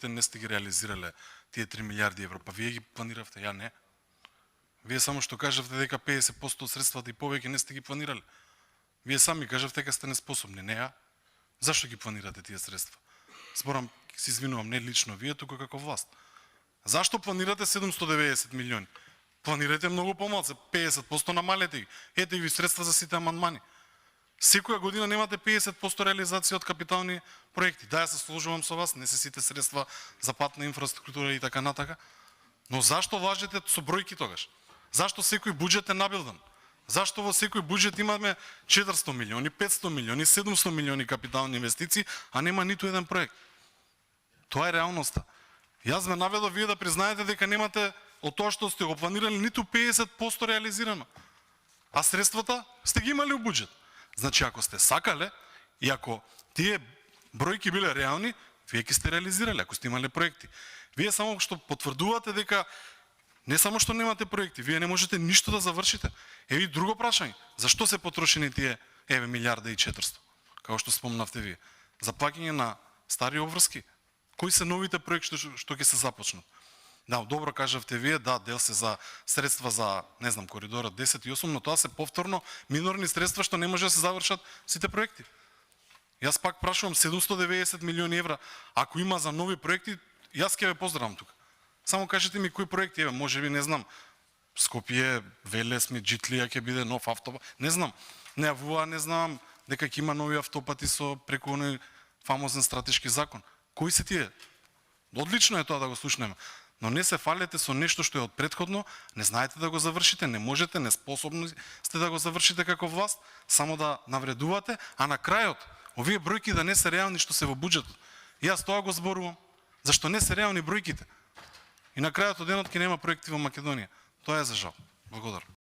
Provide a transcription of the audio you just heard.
не сте ги реализирале тие 3 милиарди евро, па вие ги планиравте, ја не. Вие само што кажавте дека 50% од средствата и повеќе не сте ги планирале. Вие сами кажавте дека сте неспособни, не ја. Зашто ги планирате тие средства? Зборам, се извинувам, не лично вие, туку како власт. Зашто планирате 790 милиони? Планирате многу помалку, 50% намалете ги. Ете ви средства за сите амандмани. Секоја година немате 50% реализација од капитални проекти. Да, ја се сложувам со вас, не се сите средства за патна инфраструктура и така натака. Но зашто лажете со бројки тогаш? Зашто секој буџет е набилдан? Зашто во секој буџет имаме 400 милиони, 500 милиони, 700 милиони капитални инвестиции, а нема ниту еден проект? Тоа е реалноста. Јас ме наведов вие да признаете дека немате од тоа што сте го планирали ниту 50% реализирано. А средствата сте ги имали у буџет. Значи, ако сте сакале и ако тие бројки биле реални, вие ќе сте реализирали, ако сте имале проекти. Вие само што потврдувате дека не само што немате проекти, вие не можете ништо да завршите. Еви друго прашање, зашто се потрошени тие милиарда и 400, како што спомнавте вие? За плаќање на стари обврски? Кои се новите проекти што ќе се започнат? Да, добро кажавте вие, да, дел се за средства за, не знам, коридорот 10 и 8, но тоа се повторно минорни средства што не може да се завршат сите проекти. Јас пак прашувам 790 милиони евра, ако има за нови проекти, јас ќе ве поздравам тука. Само кажете ми кои проекти, може би не знам, Скопје, Велесми, Джитлија ќе биде нов автопат, не знам. Неавува, не знам дека ќе има нови автопати со преку оној фамозен стратешки закон. Кои се тие? Одлично е тоа да го слушнеме. Но не се фалете со нешто што е од претходно, не знаете да го завршите, не можете, неспособни сте да го завршите како власт, само да навредувате, а на крајот, овие бројки да не се реални што се во буџетот. Јас тоа го зборувам, зашто не се реални бројките. И на крајот од денот ќе нема проекти во Македонија. Тоа е за жал. Благодарам.